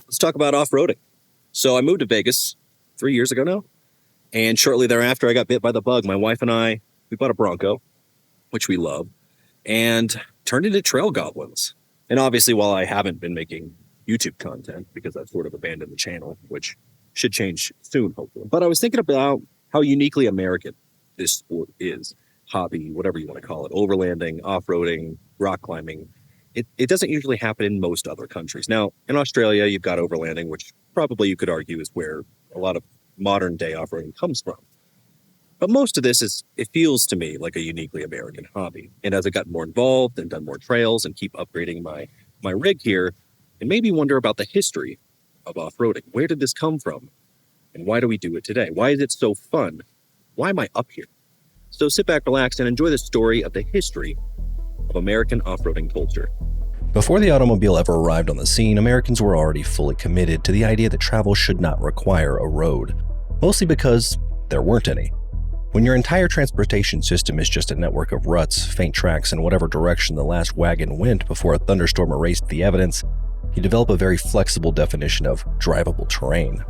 Let's talk about off-roading. So I moved to Vegas 3 years ago now, and shortly thereafter I got bit by the bug. My wife and I, we bought a Bronco, which we love, and turned into trail goblins. And obviously, while I haven't been making YouTube content, because I've sort of abandoned the channel, which should change soon, hopefully. But I was thinking about how uniquely American this sport is. Hobby, whatever you want to call it, overlanding, off-roading, rock climbing. It doesn't usually happen in most other countries. Now, in Australia, you've got overlanding, which probably you could argue is where a lot of modern day off-roading comes from. But most of this it feels to me like a uniquely American hobby. And as I got more involved and done more trails and keep upgrading my rig here, it made me wonder about the history of off-roading. Where did this come from? And why do we do it today? Why is it so fun? Why am I up here? So sit back, relax, and enjoy the story of the history of American off-roading culture. Before the automobile ever arrived on the scene, Americans were already fully committed to the idea that travel should not require a road, mostly because there weren't any. When your entire transportation system is just a network of ruts, faint tracks, and whatever direction the last wagon went before a thunderstorm erased the evidence, you develop a very flexible definition of drivable terrain.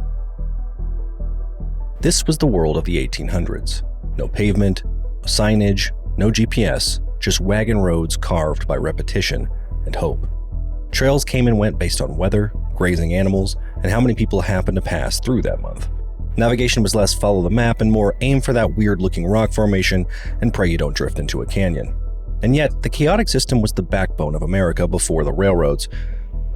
This was the world of the 1800s. No pavement, no signage, no GPS, just wagon roads carved by repetition and hope. Trails came and went based on weather, grazing animals, and how many people happened to pass through that month. Navigation was less follow the map and more aim for that weird-looking rock formation and pray you don't drift into a canyon. And yet, the chaotic system was the backbone of America before the railroads.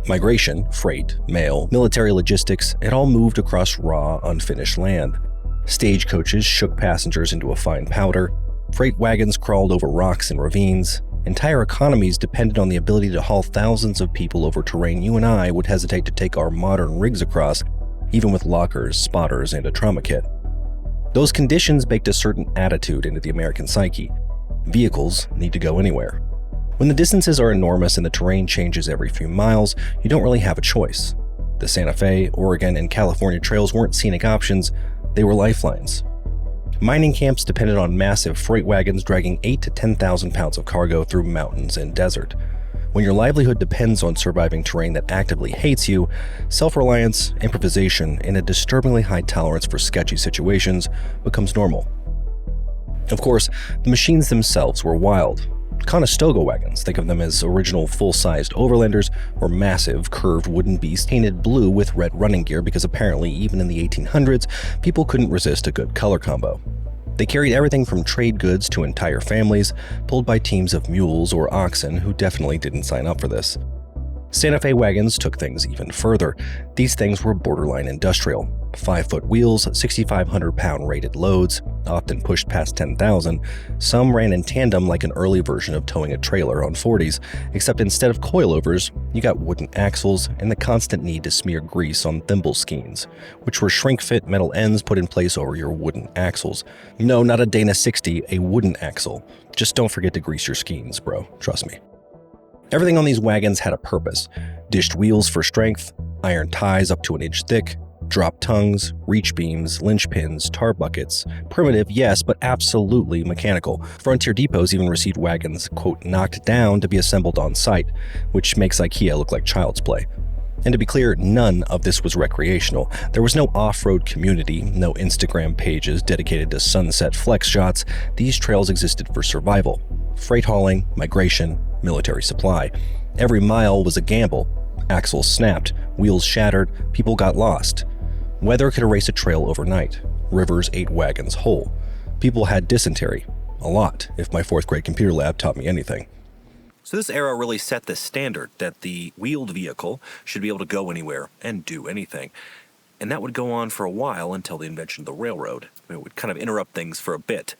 Migration, freight, mail, military logistics, it all moved across raw, unfinished land. Stagecoaches shook passengers into a fine powder. Freight wagons crawled over rocks and ravines. Entire economies depended on the ability to haul thousands of people over terrain you and I would hesitate to take our modern rigs across, even with lockers, spotters, and a trauma kit. Those conditions baked a certain attitude into the American psyche. Vehicles need to go anywhere. When the distances are enormous and the terrain changes every few miles, you don't really have a choice. The Santa Fe, Oregon, and California trails weren't scenic options, they were lifelines. Mining camps depended on massive freight wagons dragging 8,000 to 10,000 pounds of cargo through mountains and desert. When your livelihood depends on surviving terrain that actively hates you, self-reliance, improvisation, and a disturbingly high tolerance for sketchy situations becomes normal. Of course, the machines themselves were wild. Conestoga wagons, think of them as original full-sized overlanders, were massive, curved wooden beasts painted blue with red running gear because apparently, even in the 1800s, people couldn't resist a good color combo. They carried everything from trade goods to entire families, pulled by teams of mules or oxen who definitely didn't sign up for this. Santa Fe wagons took things even further. These things were borderline industrial. 5-foot wheels, 6,500-pound rated loads, often pushed past 10,000. Some ran in tandem like an early version of towing a trailer on 40s, except instead of coilovers, you got wooden axles and the constant need to smear grease on thimble skeins, which were shrink-fit metal ends put in place over your wooden axles. No, not a Dana 60, a wooden axle. Just don't forget to grease your skeins, bro. Trust me. Everything on these wagons had a purpose. Dished wheels for strength, iron ties up to an inch thick, drop tongues, reach beams, linchpins, tar buckets. Primitive, yes, but absolutely mechanical. Frontier depots even received wagons, quote, knocked down to be assembled on site, which makes IKEA look like child's play. And to be clear, none of this was recreational. There was no off-road community, no Instagram pages dedicated to sunset flex shots. These trails existed for survival. Freight hauling, migration, military supply. Every mile was a gamble. Axles snapped, wheels shattered, people got lost. Weather could erase a trail overnight. Rivers ate wagons whole. People had dysentery. A lot, if my 4th grade computer lab taught me anything. So this era really set the standard that the wheeled vehicle should be able to go anywhere and do anything. And that would go on for a while until the invention of the railroad. It would kind of interrupt things for a bit.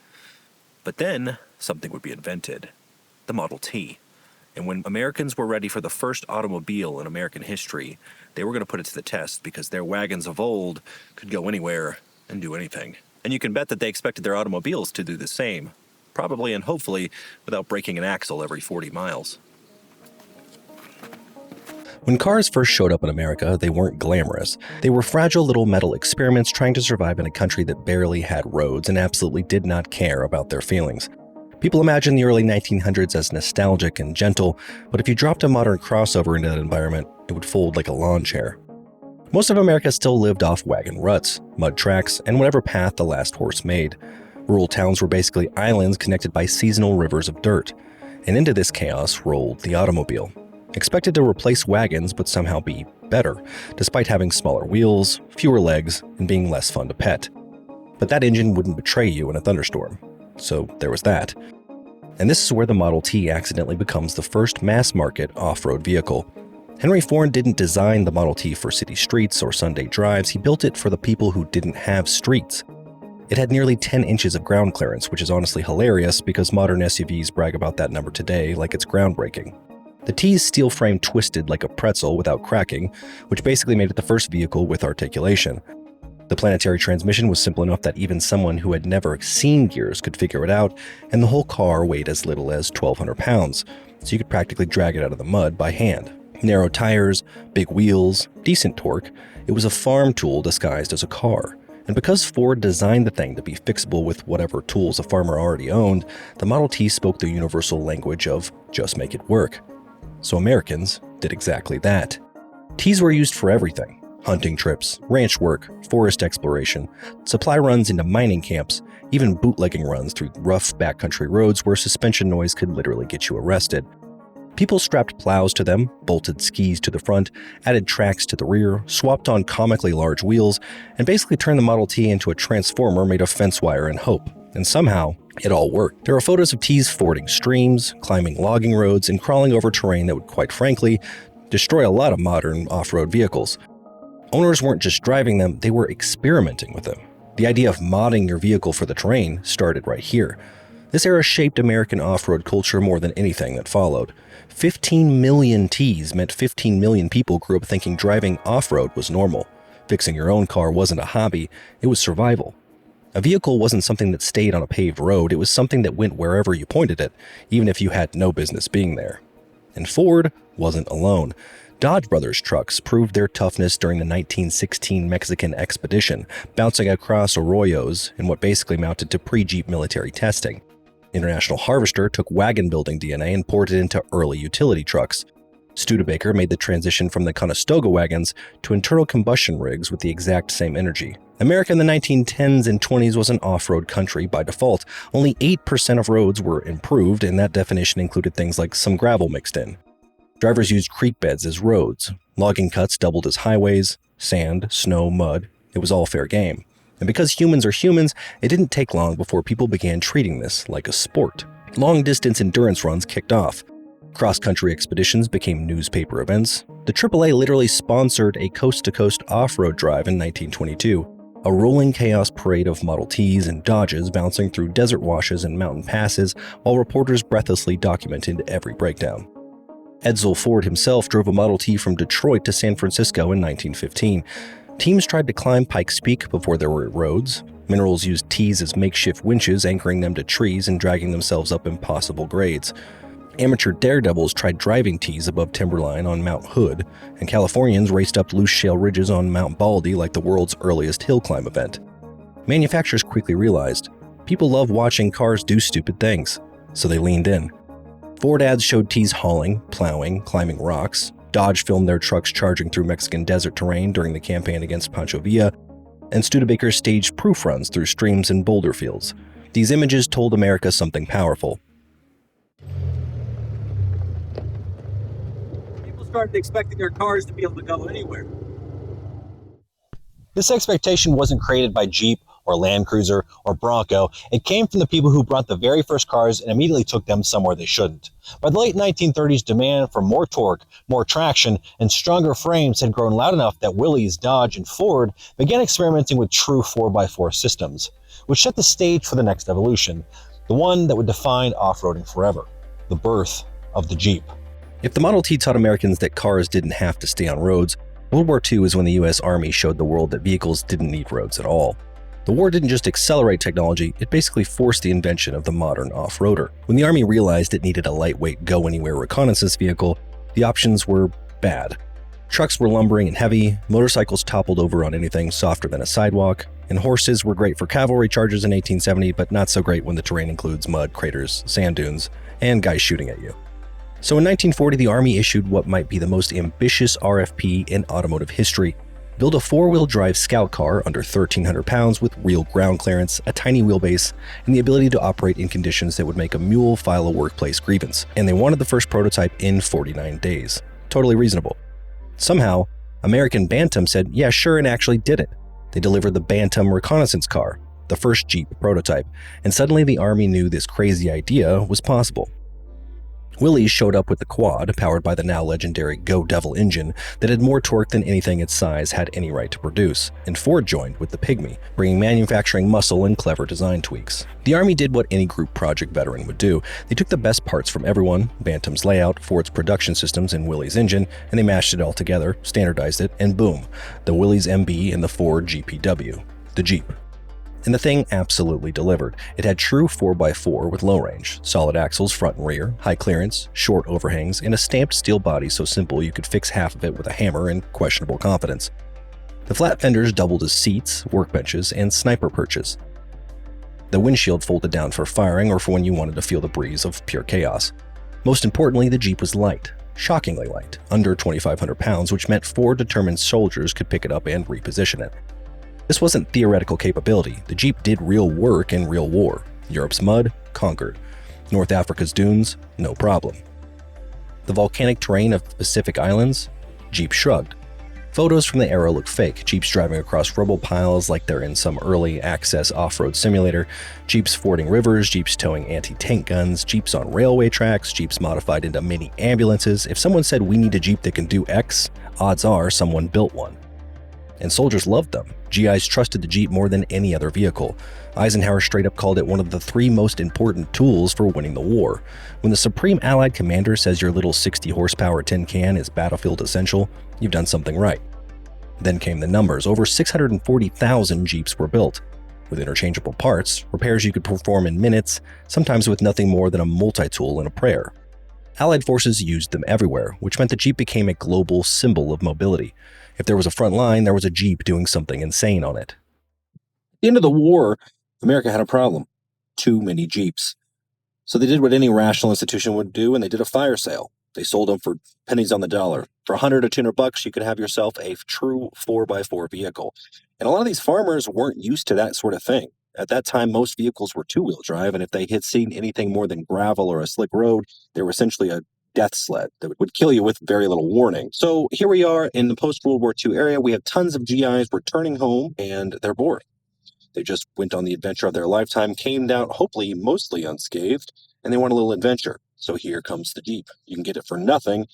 But then something would be invented, the Model T. And when Americans were ready for the first automobile in American history, they were going to put it to the test because their wagons of old could go anywhere and do anything. And you can bet that they expected their automobiles to do the same, probably and hopefully without breaking an axle every 40 miles. When cars first showed up in America, they weren't glamorous. They were fragile little metal experiments trying to survive in a country that barely had roads and absolutely did not care about their feelings. People imagine the early 1900s as nostalgic and gentle, but if you dropped a modern crossover into that environment, it would fold like a lawn chair. Most of America still lived off wagon ruts, mud tracks, and whatever path the last horse made. Rural towns were basically islands connected by seasonal rivers of dirt. And into this chaos rolled the automobile, expected to replace wagons but somehow be better, despite having smaller wheels, fewer legs, and being less fun to pet. But that engine wouldn't betray you in a thunderstorm. So there was that. And this is where the Model T accidentally becomes the first mass-market off-road vehicle. Henry Ford didn't design the Model T for city streets or Sunday drives, he built it for the people who didn't have streets. It had nearly 10 inches of ground clearance, which is honestly hilarious because modern SUVs brag about that number today like it's groundbreaking. The T's steel frame twisted like a pretzel without cracking, which basically made it the first vehicle with articulation. The planetary transmission was simple enough that even someone who had never seen gears could figure it out, and the whole car weighed as little as 1,200 pounds, so you could practically drag it out of the mud by hand. Narrow tires, big wheels, decent torque, it was a farm tool disguised as a car. And because Ford designed the thing to be fixable with whatever tools a farmer already owned, the Model T spoke the universal language of just make it work. So Americans did exactly that. T's were used for everything: hunting trips, ranch work, forest exploration, supply runs into mining camps, even bootlegging runs through rough backcountry roads where suspension noise could literally get you arrested. People strapped plows to them, bolted skis to the front, added tracks to the rear, swapped on comically large wheels, and basically turned the Model T into a transformer made of fence wire and hope. And somehow, it all worked. There are photos of T's fording streams, climbing logging roads, and crawling over terrain that would, quite frankly, destroy a lot of modern off-road vehicles. Owners weren't just driving them, they were experimenting with them. The idea of modding your vehicle for the terrain started right here. This era shaped American off-road culture more than anything that followed. 15 million T's meant 15 million people grew up thinking driving off-road was normal. Fixing your own car wasn't a hobby, it was survival. A vehicle wasn't something that stayed on a paved road, it was something that went wherever you pointed it, even if you had no business being there. And Ford wasn't alone. Dodge Brothers trucks proved their toughness during the 1916 Mexican expedition, bouncing across arroyos in what basically amounted to pre-Jeep military testing. International Harvester took wagon-building DNA and poured it into early utility trucks. Studebaker made the transition from the Conestoga wagons to internal combustion rigs with the exact same energy. America in the 1910s and 20s was an off-road country by default. Only 8% of roads were improved, and that definition included things like some gravel mixed in. Drivers used creek beds as roads. Logging cuts doubled as highways. Sand, snow, mud. It was all fair game. And because humans are humans, it didn't take long before people began treating this like a sport. Long-distance endurance runs kicked off. Cross-country expeditions became newspaper events. The AAA literally sponsored a coast-to-coast off-road drive in 1922, a rolling chaos parade of Model Ts and Dodges bouncing through desert washes and mountain passes while reporters breathlessly documented every breakdown. Edsel Ford himself drove a Model T from Detroit to San Francisco in 1915. Teams tried to climb Pikes Peak before there were roads. Minerals used T's as makeshift winches, anchoring them to trees and dragging themselves up impossible grades. Amateur daredevils tried driving T's above timberline on Mount Hood, and Californians raced up loose shale ridges on Mount Baldy like the world's earliest hill climb event. Manufacturers quickly realized people love watching cars do stupid things, so they leaned in. Ford ads showed T's hauling, plowing, climbing rocks. Dodge filmed their trucks charging through Mexican desert terrain during the campaign against Pancho Villa, and Studebaker staged proof runs through streams and boulder fields. These images told America something powerful. People started expecting their cars to be able to go anywhere. This expectation wasn't created by Jeep or Land Cruiser or Bronco. It came from the people who brought the very first cars and immediately took them somewhere they shouldn't. By the late 1930s, demand for more torque, more traction, and stronger frames had grown loud enough that Willys, Dodge, and Ford began experimenting with true 4x4 systems, which set the stage for the next evolution, the one that would define off-roading forever, the birth of the Jeep. If the Model T taught Americans that cars didn't have to stay on roads, World War II is when the US Army showed the world that vehicles didn't need roads at all. The war didn't just accelerate technology, it basically forced the invention of the modern off-roader. When the Army realized it needed a lightweight go-anywhere reconnaissance vehicle, the options were bad. Trucks were lumbering and heavy, motorcycles toppled over on anything softer than a sidewalk, and horses were great for cavalry charges in 1870, but not so great when the terrain includes mud, craters, sand dunes, and guys shooting at you. So in 1940, the Army issued what might be the most ambitious RFP in automotive history. Build a four-wheel drive scout car under 1,300 pounds with real ground clearance, a tiny wheelbase, and the ability to operate in conditions that would make a mule file a workplace grievance. And they wanted the first prototype in 49 days. Totally reasonable. Somehow, American Bantam said, yeah, sure, and actually did it. They delivered the Bantam reconnaissance car, the first Jeep prototype, and suddenly the Army knew this crazy idea was possible. Willys showed up with the quad, powered by the now legendary Go Devil engine that had more torque than anything its size had any right to produce, and Ford joined with the Pygmy, bringing manufacturing muscle and clever design tweaks. The Army did what any group project veteran would do. They took the best parts from everyone, Bantam's layout, Ford's production systems, and Willys' engine, and they mashed it all together, standardized it, and boom, the Willys MB and the Ford GPW, the Jeep. And the thing absolutely delivered. It had true 4x4 with low range, solid axles front and rear, high clearance, short overhangs, and a stamped steel body so simple you could fix half of it with a hammer and questionable confidence. The flat fenders doubled as seats, workbenches, and sniper perches. The windshield folded down for firing or for when you wanted to feel the breeze of pure chaos. Most importantly, the Jeep was light, shockingly light, under 2,500 pounds, which meant 4 determined soldiers could pick it up and reposition it. This wasn't theoretical capability. The Jeep did real work in real war. Europe's mud, conquered. North Africa's dunes, no problem. The volcanic terrain of the Pacific Islands, Jeep shrugged. Photos from the era look fake. Jeeps driving across rubble piles like they're in some early access off-road simulator. Jeeps fording rivers, Jeeps towing anti-tank guns, Jeeps on railway tracks, Jeeps modified into mini ambulances. If someone said we need a Jeep that can do X, odds are someone built one. And soldiers loved them. GIs trusted the Jeep more than any other vehicle. Eisenhower straight up called it one of the 3 most important tools for winning the war. When the Supreme Allied Commander says your little 60 horsepower tin can is battlefield essential, you've done something right. Then came the numbers. Over 640,000 Jeeps were built. With interchangeable parts, repairs you could perform in minutes, sometimes with nothing more than a multi-tool and a prayer. Allied forces used them everywhere, which meant the Jeep became a global symbol of mobility. If there was a front line, there was a Jeep doing something insane on it. At the end of the war, America had a problem. Too many Jeeps. So they did what any rational institution would do, and they did a fire sale. They sold them for pennies on the dollar. For $100 to $200, you could have yourself a true 4x4 vehicle. And a lot of these farmers weren't used to that sort of thing. At that time, most vehicles were two-wheel drive, and if they had seen anything more than gravel or a slick road, they were essentially a death sled that would kill you with very little warning. So here we are in the post-World War II area. We have tons of GIs returning home, and they're bored. They just went on the adventure of their lifetime, came down hopefully mostly unscathed, and they want a little adventure. So here comes the Jeep. You can get it for nothing,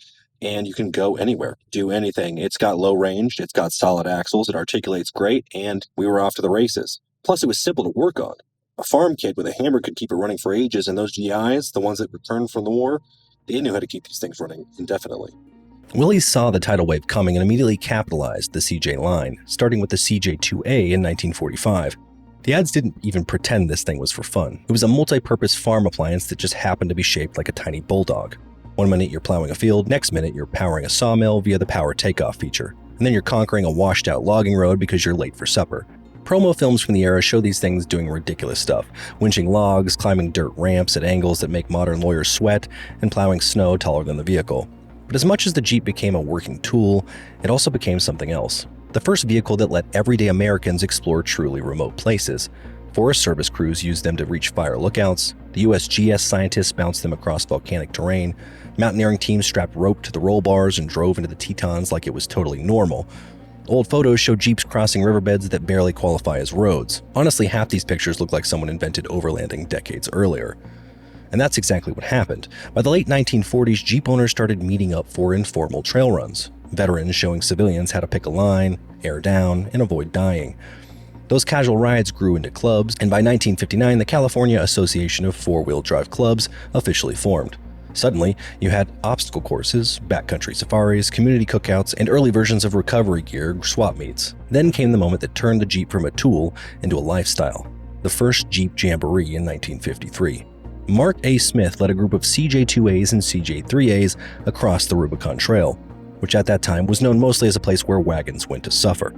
and you can go anywhere, do anything. It's got low range, it's got solid axles, it articulates great, and we were off to the races. Plus, it was simple to work on. A farm kid with a hammer could keep it running for ages, and those GIs, the ones that returned from the war, they knew how to keep these things running indefinitely. Willys saw the tidal wave coming and immediately capitalized the CJ line, starting with the CJ2A in 1945. The ads didn't even pretend this thing was for fun. It was a multi-purpose farm appliance that just happened to be shaped like a tiny bulldog. One minute you're plowing a field, next minute you're powering a sawmill via the power takeoff feature, and then you're conquering a washed-out logging road because you're late for supper. Promo films from the era show these things doing ridiculous stuff, winching logs, climbing dirt ramps at angles that make modern lawyers sweat, and plowing snow taller than the vehicle. But as much as the Jeep became a working tool, it also became something else. The first vehicle that let everyday Americans explore truly remote places. Forest Service crews used them to reach fire lookouts, the USGS scientists bounced them across volcanic terrain, mountaineering teams strapped rope to the roll bars and drove into the Tetons like it was totally normal. Old photos show Jeeps crossing riverbeds that barely qualify as roads. Honestly, half these pictures look like someone invented overlanding decades earlier. And that's exactly what happened. By the late 1940s, Jeep owners started meeting up for informal trail runs. Veterans showing civilians how to pick a line, air down, and avoid dying. Those casual rides grew into clubs, and by 1959, the California Association of Four-Wheel Drive Clubs officially formed. Suddenly, you had obstacle courses, backcountry safaris, community cookouts, and early versions of recovery gear swap meets. Then came the moment that turned the Jeep from a tool into a lifestyle. The first Jeep Jamboree in 1953. Mark A. Smith led a group of CJ2As and CJ3As across the Rubicon Trail, which at that time was known mostly as a place where wagons went to suffer.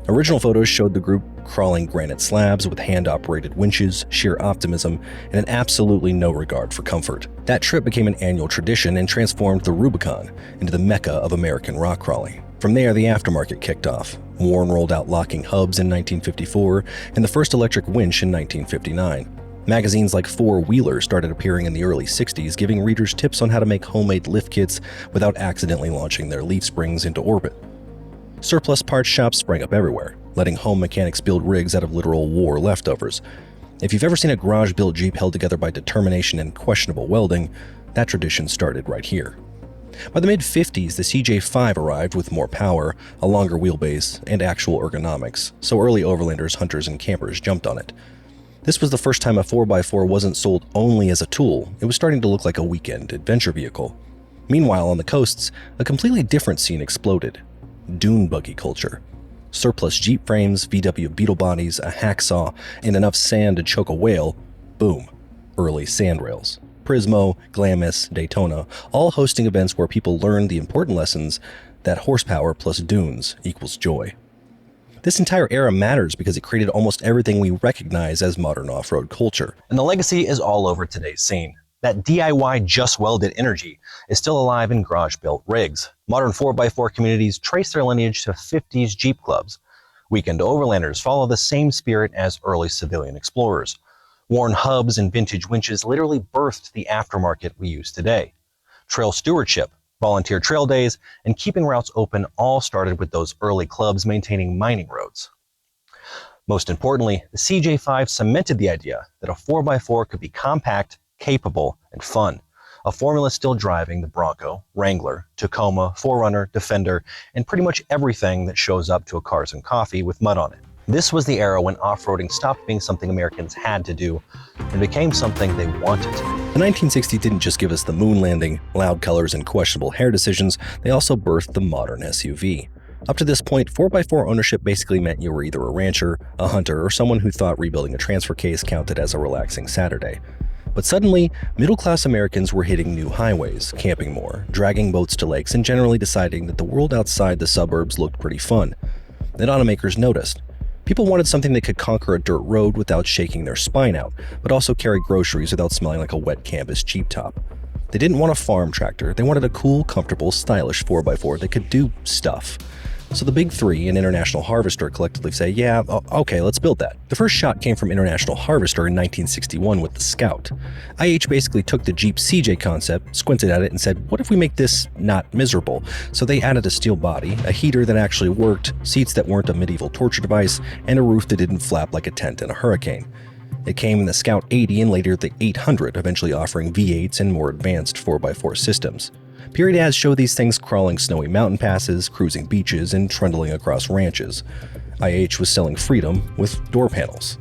Original photos showed the group crawling granite slabs with hand-operated winches, sheer optimism, and an absolutely no regard for comfort. That trip became an annual tradition and transformed the Rubicon into the mecca of American rock crawling. From there, the aftermarket kicked off. Warren rolled out locking hubs in 1954 and the first electric winch in 1959. Magazines like Four Wheeler started appearing in the early 60s, giving readers tips on how to make homemade lift kits without accidentally launching their leaf springs into orbit. Surplus parts shops sprang up everywhere, letting home mechanics build rigs out of literal war leftovers. If you've ever seen a garage-built Jeep held together by determination and questionable welding, that tradition started right here. By the mid-50s, the CJ5 arrived with more power, a longer wheelbase, and actual ergonomics, so early overlanders, hunters, and campers jumped on it. This was the first time a 4x4 wasn't sold only as a tool. It was starting to look like a weekend adventure vehicle. Meanwhile, on the coasts, a completely different scene exploded. Dune buggy culture. Surplus Jeep frames, VW Beetle bodies, a hacksaw, and enough sand to choke a whale. Boom. Early sand rails. Prismo, Glamis, Daytona, all hosting events where people learned the important lessons that horsepower plus dunes equals joy. This entire era matters because it created almost everything we recognize as modern off-road culture. And the legacy is all over today's scene. That DIY just welded energy is still alive in garage-built rigs. Modern 4x4 communities trace their lineage to 50s Jeep clubs. Weekend overlanders follow the same spirit as early civilian explorers. Worn hubs and vintage winches literally birthed the aftermarket we use today. Trail stewardship, volunteer trail days, and keeping routes open all started with those early clubs maintaining mining roads. Most importantly, the CJ5 cemented the idea that a 4x4 could be compact, capable, and fun. A formula still driving the Bronco, Wrangler, Tacoma, 4Runner, Defender, and pretty much everything that shows up to a Cars and Coffee with mud on it. This was the era when off-roading stopped being something Americans had to do and became something they wanted to do. The 1960s didn't just give us the moon landing, loud colors, and questionable hair decisions, they also birthed the modern SUV. Up to this point, 4x4 ownership basically meant you were either a rancher, a hunter, or someone who thought rebuilding a transfer case counted as a relaxing Saturday. But suddenly, middle-class Americans were hitting new highways, camping more, dragging boats to lakes, and generally deciding that the world outside the suburbs looked pretty fun. Then automakers noticed. People wanted something that could conquer a dirt road without shaking their spine out, but also carry groceries without smelling like a wet canvas Jeep top. They didn't want a farm tractor, they wanted a cool, comfortable, stylish 4x4 that could do stuff. So the big three and International Harvester collectively say, yeah, okay, let's build that. The first shot came from International Harvester in 1961 with the Scout. IH basically took the Jeep CJ concept, squinted at it, and said, what if we make this not miserable? So they added a steel body, a heater that actually worked, seats that weren't a medieval torture device, and a roof that didn't flap like a tent in a hurricane. It came in the Scout 80 and later the 800, eventually offering V8s and more advanced 4x4 systems. Period ads show these things crawling snowy mountain passes, cruising beaches, and trundling across ranches. IH was selling freedom with door panels.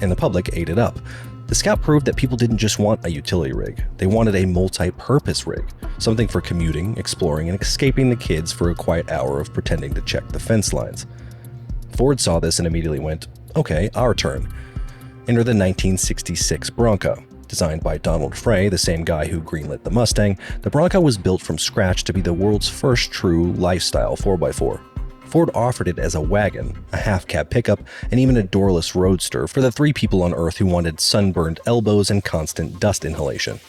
And the public ate it up. The Scout proved that people didn't just want a utility rig. They wanted a multi-purpose rig, something for commuting, exploring, and escaping the kids for a quiet hour of pretending to check the fence lines. Ford saw this and immediately went, okay, our turn. Enter the 1966 Bronco. Designed by Donald Frey, the same guy who greenlit the Mustang, the Bronco was built from scratch to be the world's first true lifestyle 4x4. Ford offered it as a wagon, a half-cab pickup, and even a doorless roadster for the three people on Earth who wanted sunburned elbows and constant dust inhalation.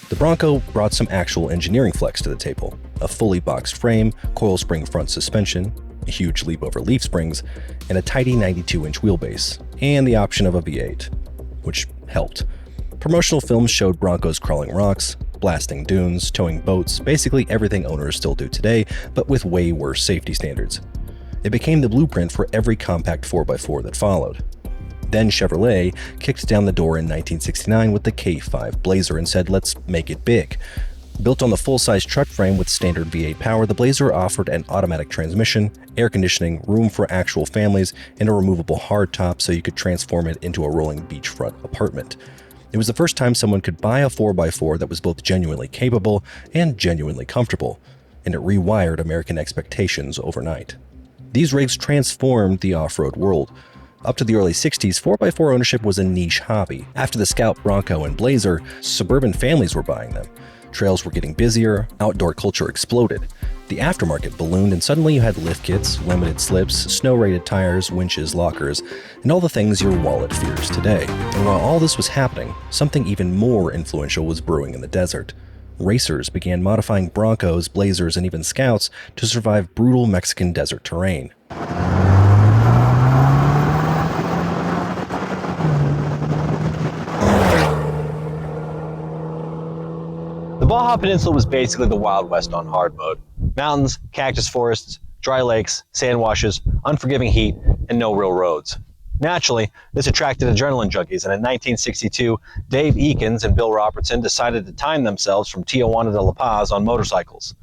The Bronco brought some actual engineering flex to the table: a fully boxed frame, coil spring front suspension, a huge leap over leaf springs, and a tidy 92-inch wheelbase, and the option of a V8, which helped. Promotional films showed Broncos crawling rocks, blasting dunes, towing boats, basically everything owners still do today, but with way worse safety standards. It became the blueprint for every compact 4x4 that followed. Then Chevrolet kicked down the door in 1969 with the K5 Blazer and said, let's make it big. Built on the full-size truck frame with standard V8 power, the Blazer offered an automatic transmission, air conditioning, room for actual families, and a removable hardtop so you could transform it into a rolling beachfront apartment. It was the first time someone could buy a 4x4 that was both genuinely capable and genuinely comfortable, and it rewired American expectations overnight. These rigs transformed the off-road world. Up to the early 60s, 4x4 ownership was a niche hobby. After the Scout, Bronco, and Blazer, suburban families were buying them. Trails were getting busier, outdoor culture exploded. The aftermarket ballooned, and suddenly you had lift kits, limited slips, snow-rated tires, winches, lockers, and all the things your wallet fears today. And while all this was happening, something even more influential was brewing in the desert. Racers began modifying Broncos, Blazers, and even Scouts to survive brutal Mexican desert terrain. The Baja Peninsula was basically the Wild West on hard mode. Mountains, cactus forests, dry lakes, sand washes, unforgiving heat, and no real roads. Naturally, this attracted adrenaline junkies, and in 1962, Dave Eakins and Bill Robertson decided to time themselves from Tijuana to La Paz on motorcycles.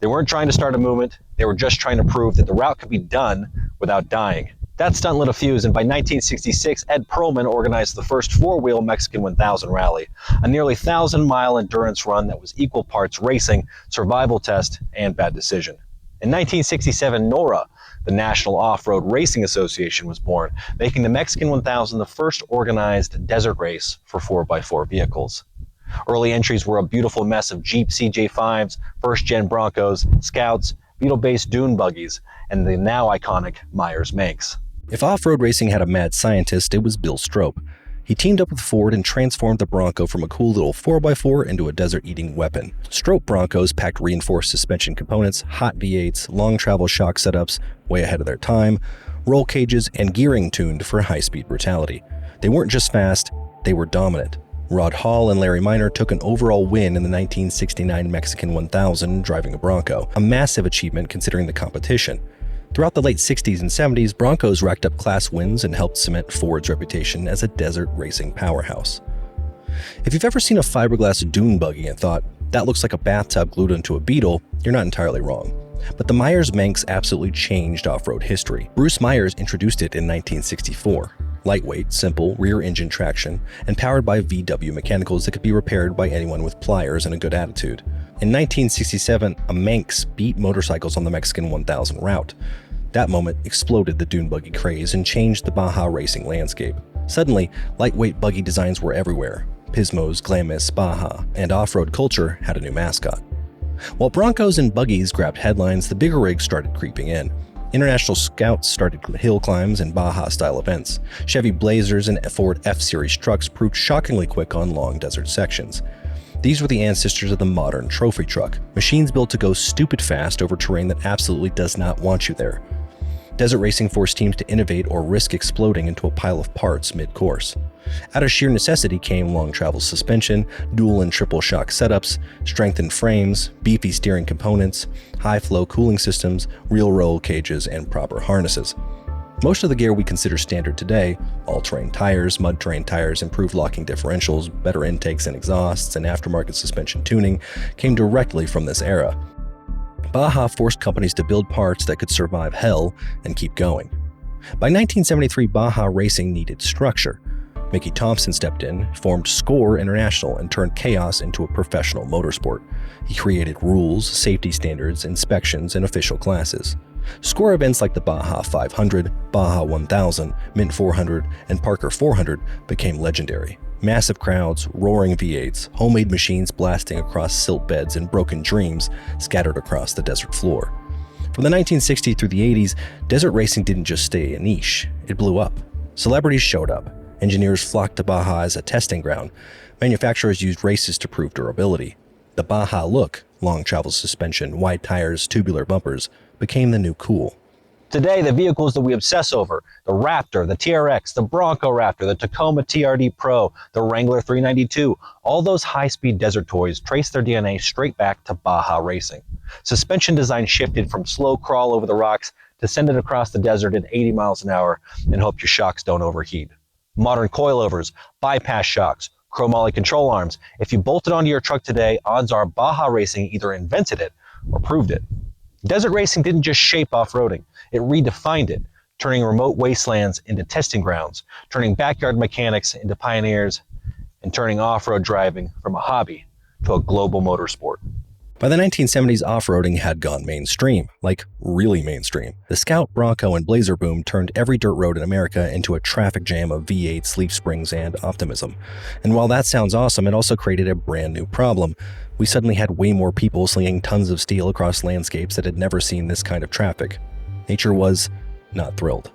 They weren't trying to start a movement, they were just trying to prove that the route could be done without dying. That stunt lit a fuse, and by 1966, Ed Perlman organized the first four-wheel Mexican 1000 rally, a nearly 1,000-mile endurance run that was equal parts racing, survival test, and bad decision. In 1967, NORA, the National Off-Road Racing Association, was born, making the Mexican 1000 the first organized desert race for 4x4 vehicles. Early entries were a beautiful mess of Jeep CJ5s, first-gen Broncos, Scouts, Beetle-based dune buggies, and the now iconic Myers Manx. If off-road racing had a mad scientist, it was Bill Strope. He teamed up with Ford and transformed the Bronco from a cool little 4x4 into a desert-eating weapon. Strope Broncos packed reinforced suspension components, hot V8s, long travel shock setups, way ahead of their time, roll cages, and gearing tuned for high-speed brutality. They weren't just fast, they were dominant. Rod Hall and Larry Minor took an overall win in the 1969 Mexican 1000 driving a Bronco, a massive achievement considering the competition. Throughout the late 60s and 70s, Broncos racked up class wins and helped cement Ford's reputation as a desert racing powerhouse. If you've ever seen a fiberglass dune buggy and thought, that looks like a bathtub glued onto a Beetle, you're not entirely wrong. But the Myers Manx absolutely changed off-road history. Bruce Myers introduced it in 1964. Lightweight, simple, rear-engine traction, and powered by VW mechanicals that could be repaired by anyone with pliers and a good attitude. In 1967, a Manx beat motorcycles on the Mexican 1000 route. That moment exploded the dune buggy craze and changed the Baja racing landscape. Suddenly, lightweight buggy designs were everywhere. Pismos, Glamis, Baja, and off-road culture had a new mascot. While Broncos and buggies grabbed headlines, the bigger rigs started creeping in. International Scouts started hill climbs and Baja-style events. Chevy Blazers and Ford F-Series trucks proved shockingly quick on long desert sections. These were the ancestors of the modern trophy truck, machines built to go stupid fast over terrain that absolutely does not want you there. Desert racing forced teams to innovate or risk exploding into a pile of parts mid-course. Out of sheer necessity came long travel suspension, dual and triple shock setups, strengthened frames, beefy steering components, high-flow cooling systems, real roll cages, and proper harnesses. Most of the gear we consider standard today, all-terrain tires, mud-terrain tires, improved locking differentials, better intakes and exhausts, and aftermarket suspension tuning, came directly from this era. Baja forced companies to build parts that could survive hell and keep going. By 1973, Baja racing needed structure. Mickey Thompson stepped in, formed SCORE International, and turned chaos into a professional motorsport. He created rules, safety standards, inspections, and official classes. SCORE events like the Baja 500, Baja 1000, Mint 400, and Parker 400 became legendary. Massive crowds, roaring V8s, homemade machines blasting across silt beds, and broken dreams scattered across the desert floor. From the 1960s through the 80s, desert racing didn't just stay a niche, it blew up. Celebrities showed up. Engineers flocked to Baja as a testing ground. Manufacturers used races to prove durability. The Baja look, long travel suspension, wide tires, tubular bumpers, became the new cool. Today, the vehicles that we obsess over, the Raptor, the TRX, the Bronco Raptor, the Tacoma TRD Pro, the Wrangler 392, all those high-speed desert toys trace their DNA straight back to Baja racing. Suspension design shifted from slow crawl over the rocks to send it across the desert at 80 miles an hour and hope your shocks don't overheat. Modern coilovers, bypass shocks, chromoly control arms. If you bolted onto your truck today, odds are Baja racing either invented it or proved it. Desert racing didn't just shape off-roading, it redefined it, turning remote wastelands into testing grounds, turning backyard mechanics into pioneers, and turning off-road driving from a hobby to a global motorsport. By the 1970s, off-roading had gone mainstream, like really mainstream. The Scout, Bronco, and Blazer boom turned every dirt road in America into a traffic jam of V8s, leaf springs, and optimism. And while that sounds awesome, it also created a brand new problem. We suddenly had way more people slinging tons of steel across landscapes that had never seen this kind of traffic. Nature was not thrilled.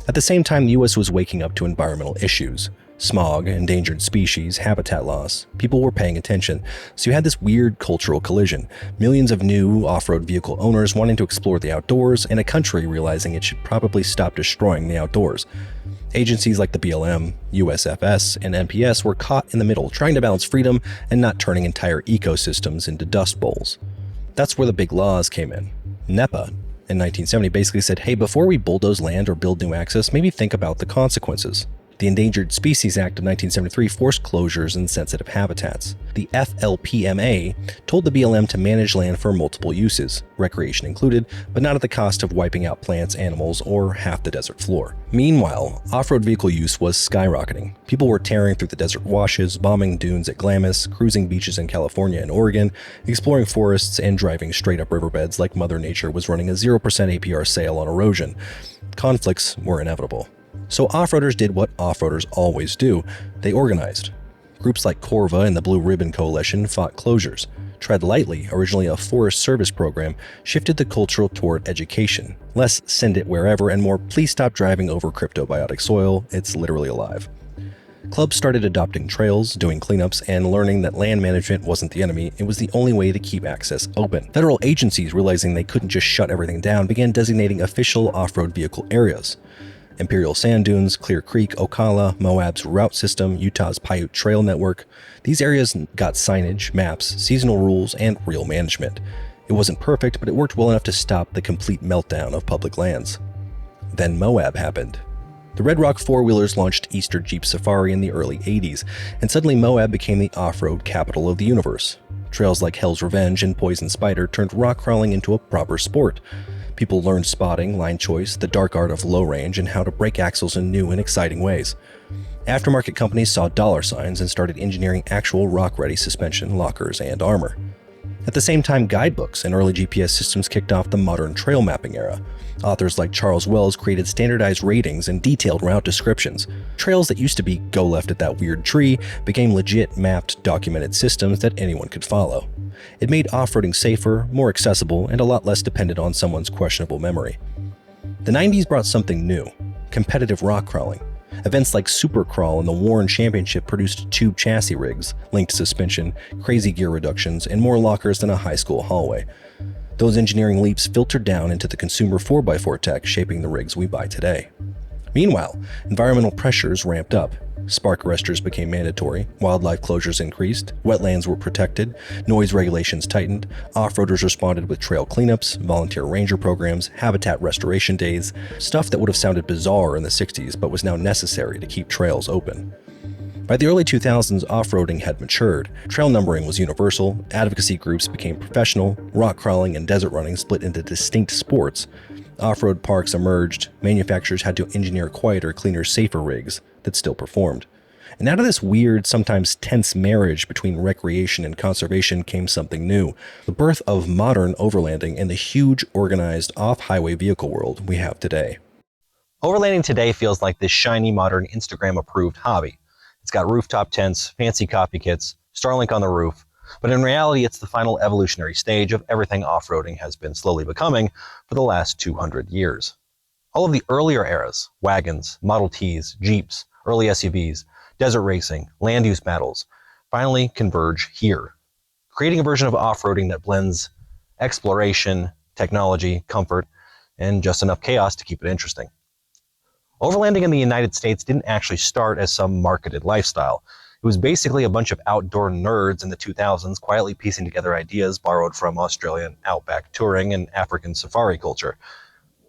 At the same time, the US was waking up to environmental issues. Smog, endangered species, habitat loss. People were paying attention, so you had this weird cultural collision. Millions of new off-road vehicle owners wanting to explore the outdoors, and a country realizing it should probably stop destroying the outdoors. Agencies like the BLM, USFS, and NPS were caught in the middle, trying to balance freedom and not turning entire ecosystems into dust bowls. That's where the big laws came in. NEPA in 1970 basically said, hey, before we bulldoze land or build new access, maybe think about the consequences. The Endangered Species Act of 1973 forced closures in sensitive habitats. The FLPMA told the BLM to manage land for multiple uses, recreation included, but not at the cost of wiping out plants, animals, or half the desert floor. Meanwhile, off-road vehicle use was skyrocketing. People were tearing through the desert washes, bombing dunes at Glamis, cruising beaches in California and Oregon, exploring forests, and driving straight up riverbeds like Mother Nature was running a 0% APR sale on erosion. Conflicts were inevitable. So off-roaders did what off-roaders always do. They organized. Groups like Corva and the Blue Ribbon Coalition fought closures. Tread Lightly, originally a Forest Service program, shifted the culture toward education. Less send it wherever and more please stop driving over cryptobiotic soil, it's literally alive. Clubs started adopting trails, doing cleanups, and learning that land management wasn't the enemy, it was the only way to keep access open. Federal agencies, realizing they couldn't just shut everything down, began designating official off-road vehicle areas. Imperial Sand Dunes, Clear Creek, Ocala, Moab's route system, Utah's Paiute Trail Network. These areas got signage, maps, seasonal rules, and real management. It wasn't perfect, but it worked well enough to stop the complete meltdown of public lands. Then Moab happened. The Red Rock four-wheelers launched Easter Jeep Safari in the early 80s, and suddenly Moab became the off-road capital of the universe. Trails like Hell's Revenge and Poison Spider turned rock crawling into a proper sport. People learned spotting, line choice, the dark art of low range, and how to break axles in new and exciting ways. Aftermarket companies saw dollar signs and started engineering actual rock-ready suspension, lockers, and armor. At the same time, guidebooks and early GPS systems kicked off the modern trail mapping era. Authors like Charles Wells created standardized ratings and detailed route descriptions. Trails that used to be go left at that weird tree became legit mapped, documented systems that anyone could follow. It made off-roading safer, more accessible, and a lot less dependent on someone's questionable memory. The 90s brought something new: competitive rock crawling. Events like Supercrawl and the Warren Championship produced tube chassis rigs, linked suspension, crazy gear reductions, and more lockers than a high school hallway. Those engineering leaps filtered down into the consumer 4x4 tech shaping the rigs we buy today. Meanwhile, environmental pressures ramped up. Spark arresters became mandatory, wildlife closures increased, wetlands were protected, noise regulations tightened, off-roaders responded with trail cleanups, volunteer ranger programs, habitat restoration days, stuff that would have sounded bizarre in the 60s but was now necessary to keep trails open. By the early 2000s, off-roading had matured, trail numbering was universal, advocacy groups became professional, rock crawling and desert running split into distinct sports, off-road parks emerged, manufacturers had to engineer quieter, cleaner, safer rigs that still performed. And out of this weird, sometimes tense marriage between recreation and conservation came something new: the birth of modern overlanding and the huge, organized, off-highway vehicle world we have today. Overlanding today feels like this shiny, modern, Instagram-approved hobby. It's got rooftop tents, fancy coffee kits, Starlink on the roof, but in reality, it's the final evolutionary stage of everything off-roading has been slowly becoming for the last 200 years. All of the earlier eras, wagons, Model Ts, Jeeps, early SUVs, desert racing, land use battles, finally converge here, creating a version of off-roading that blends exploration, technology, comfort, and just enough chaos to keep it interesting. Overlanding in the United States didn't actually start as some marketed lifestyle. It was basically a bunch of outdoor nerds in the 2000s quietly piecing together ideas borrowed from Australian outback touring and African safari culture.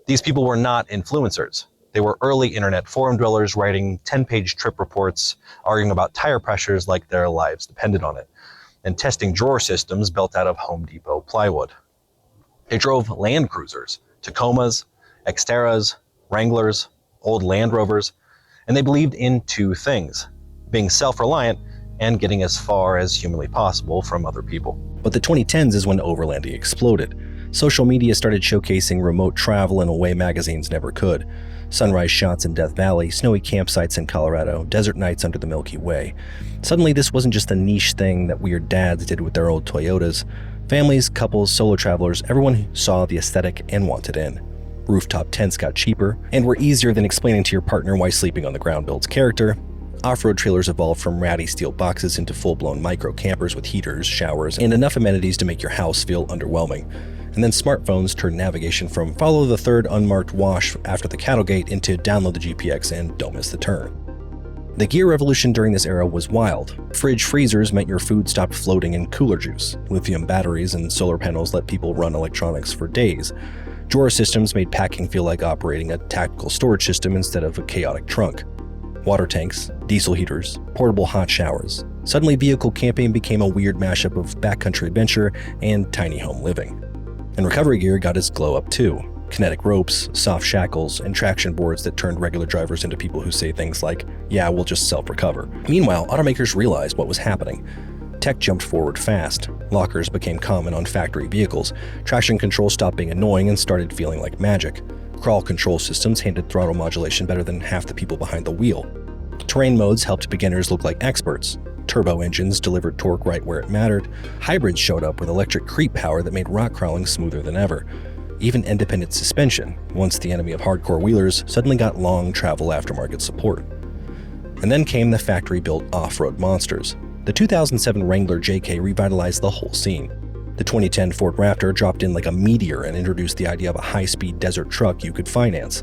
These people were not influencers. They were early internet forum dwellers writing 10-page trip reports, arguing about tire pressures like their lives depended on it, and testing drawer systems built out of Home Depot plywood. They drove Land Cruisers, Tacomas, Xteras, Wranglers, old Land Rovers, and they believed in two things: being self-reliant and getting as far as humanly possible from other people. But the 2010s is when overlanding exploded. Social media started showcasing remote travel in a way magazines never could. Sunrise shots in Death Valley, snowy campsites in Colorado, desert nights under the Milky Way. Suddenly, this wasn't just a niche thing that weird dads did with their old Toyotas. Families, couples, solo travelers, everyone saw the aesthetic and wanted in. Rooftop tents got cheaper and were easier than explaining to your partner why sleeping on the ground builds character. Off-road trailers evolved from ratty steel boxes into full-blown micro campers with heaters, showers, and enough amenities to make your house feel underwhelming. And then smartphones turned navigation from follow the third unmarked wash after the cattle gate into download the GPX and don't miss the turn. The gear revolution during this era was wild. Fridge freezers meant your food stopped floating in cooler juice. Lithium batteries and solar panels let people run electronics for days. Drawer systems made packing feel like operating a tactical storage system instead of a chaotic trunk. Water tanks, diesel heaters, portable hot showers. Suddenly vehicle camping became a weird mashup of backcountry adventure and tiny home living. And recovery gear got its glow up too. Kinetic ropes, soft shackles, and traction boards that turned regular drivers into people who say things like, yeah, we'll just self-recover. Meanwhile, automakers realized what was happening. Tech jumped forward fast. Lockers became common on factory vehicles. Traction control stopped being annoying and started feeling like magic. Crawl control systems handed throttle modulation better than half the people behind the wheel. Terrain modes helped beginners look like experts. Turbo engines delivered torque right where it mattered. Hybrids showed up with electric creep power that made rock crawling smoother than ever. Even independent suspension, once the enemy of hardcore wheelers, suddenly got long travel aftermarket support. And then came the factory-built off-road monsters. The 2007 Wrangler JK revitalized the whole scene. The 2010 Ford Raptor dropped in like a meteor and introduced the idea of a high-speed desert truck you could finance.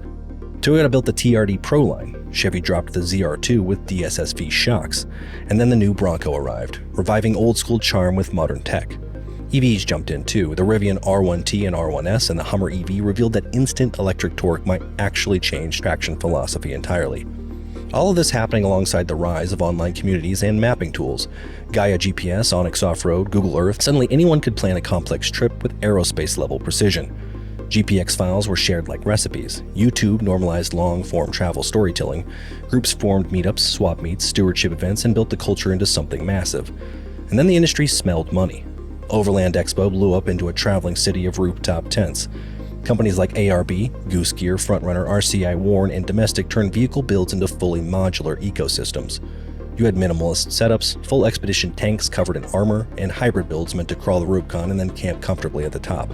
Toyota built the TRD Pro line, Chevy dropped the ZR2 with DSSV shocks, and then the new Bronco arrived, reviving old-school charm with modern tech. EVs jumped in too. The Rivian R1T and R1S and the Hummer EV revealed that instant electric torque might actually change traction philosophy entirely. All of this happening alongside the rise of online communities and mapping tools. Gaia GPS, Onyx Off-Road, Google Earth, suddenly anyone could plan a complex trip with aerospace-level precision. GPX files were shared like recipes. YouTube normalized long-form travel storytelling. Groups formed meetups, swap meets, stewardship events, and built the culture into something massive. And then the industry smelled money. Overland Expo blew up into a traveling city of rooftop tents. Companies like ARB, Goose Gear, Frontrunner, RCI, Warn, and Domestic turned vehicle builds into fully modular ecosystems. You had minimalist setups, full expedition tanks covered in armor, and hybrid builds meant to crawl the Rubicon and then camp comfortably at the top.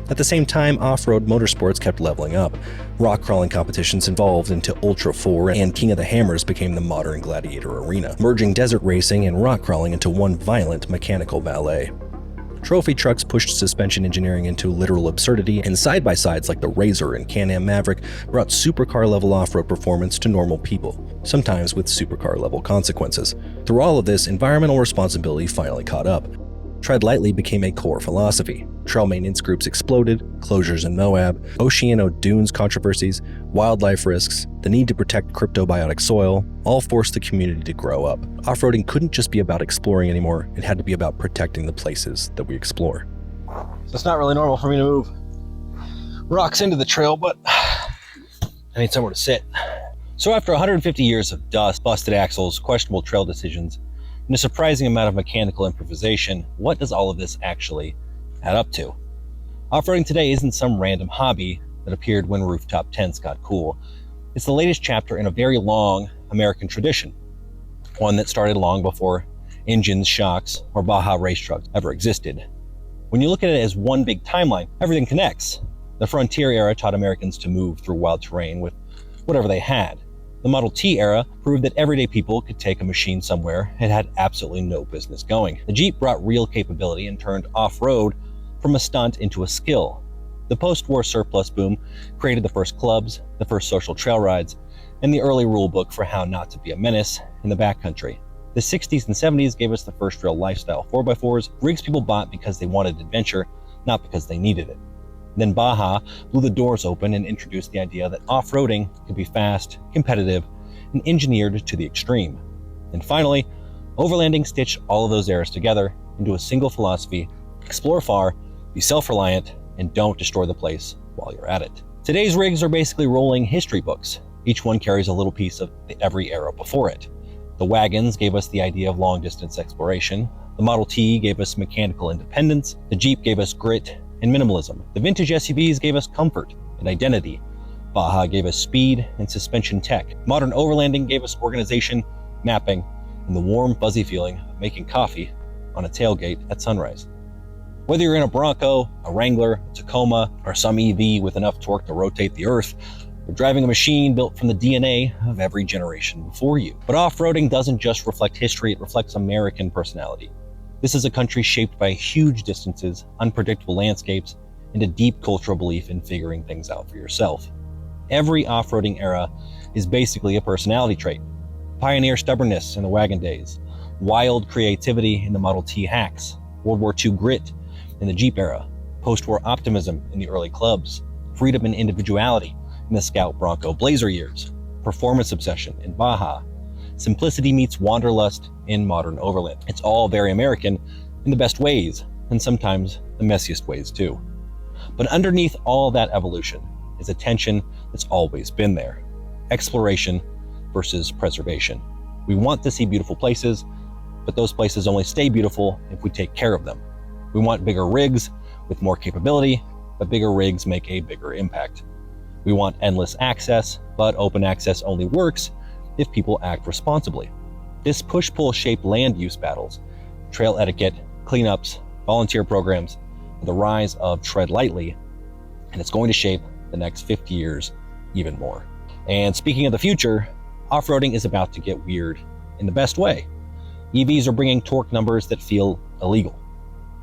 At the same time, off-road motorsports kept leveling up. Rock crawling competitions evolved into Ultra 4, and King of the Hammers became the modern gladiator arena, merging desert racing and rock crawling into one violent mechanical ballet. Trophy trucks pushed suspension engineering into literal absurdity, and side-by-sides like the Razor and Can-Am Maverick brought supercar-level off-road performance to normal people, sometimes with supercar-level consequences. Through all of this, environmental responsibility finally caught up. Tread lightly became a core philosophy. Trail maintenance groups exploded, closures in Moab, Oceano Dunes controversies, wildlife risks, the need to protect cryptobiotic soil, all forced the community to grow up. Off-roading couldn't just be about exploring anymore, it had to be about protecting the places that we explore. So it's not really normal for me to move rocks into the trail, but I need somewhere to sit. So after 150 years of dust, busted axles, questionable trail decisions, and a surprising amount of mechanical improvisation, what does all of this actually add up to? Off-roading today isn't some random hobby that appeared when rooftop tents got cool. It's the latest chapter in a very long American tradition, one that started long before engines, shocks, or Baja race trucks ever existed. When you look at it as one big timeline, everything connects. The frontier era taught Americans to move through wild terrain with whatever they had. The Model T era proved that everyday people could take a machine somewhere it had absolutely no business going. The Jeep brought real capability and turned off-road from a stunt into a skill. The post-war surplus boom created the first clubs, the first social trail rides, and the early rule book for how not to be a menace in the backcountry. The 60s and 70s gave us the first real lifestyle 4x4s, rigs people bought because they wanted adventure, not because they needed it. Then Baja blew the doors open and introduced the idea that off-roading could be fast, competitive, and engineered to the extreme. And finally, overlanding stitched all of those eras together into a single philosophy: explore far, be self-reliant, and don't destroy the place while you're at it. Today's rigs are basically rolling history books. Each one carries a little piece of every era before it. The wagons gave us the idea of long-distance exploration. The Model T gave us mechanical independence. The Jeep gave us grit and minimalism. The vintage SUVs gave us comfort and identity. Baja gave us speed and suspension tech. Modern overlanding gave us organization, mapping, and the warm, fuzzy feeling of making coffee on a tailgate at sunrise. Whether you're in a Bronco, a Wrangler, a Tacoma, or some EV with enough torque to rotate the earth, you're driving a machine built from the DNA of every generation before you. But off-roading doesn't just reflect history, it reflects American personality. This is a country shaped by huge distances, unpredictable landscapes, and a deep cultural belief in figuring things out for yourself. Every off-roading era is basically a personality trait. Pioneer stubbornness in the wagon days, wild creativity in the Model T hacks, World War II grit in the Jeep era, post-war optimism in the early clubs, freedom and individuality in the Scout Bronco Blazer years, performance obsession in Baja, simplicity meets wanderlust in modern overland. It's all very American in the best ways, and sometimes the messiest ways too. But underneath all that evolution is a tension that's always been there. Exploration versus preservation. We want to see beautiful places, but those places only stay beautiful if we take care of them. We want bigger rigs with more capability, but bigger rigs make a bigger impact. We want endless access, but open access only works if people act responsibly. This push-pull shaped land use battles, trail etiquette, cleanups, volunteer programs, and the rise of tread lightly, and it's going to shape the next 50 years even more. And speaking of the future, off-roading is about to get weird in the best way. EVs are bringing torque numbers that feel illegal.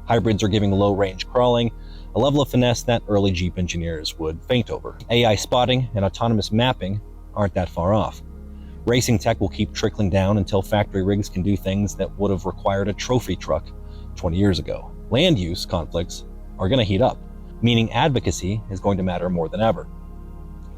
Hybrids are giving low-range crawling a level of finesse that early Jeep engineers would faint over. AI spotting and autonomous mapping aren't that far off. Racing tech will keep trickling down until factory rigs can do things that would have required a trophy truck 20 years ago. Land use conflicts are going to heat up, meaning advocacy is going to matter more than ever.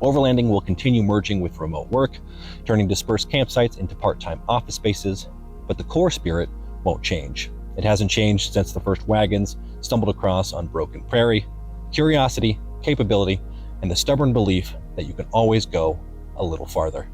Overlanding will continue merging with remote work, turning dispersed campsites into part-time office spaces, but the core spirit won't change. It hasn't changed since the first wagons stumbled across unbroken prairie. Curiosity, capability, and the stubborn belief that you can always go a little farther.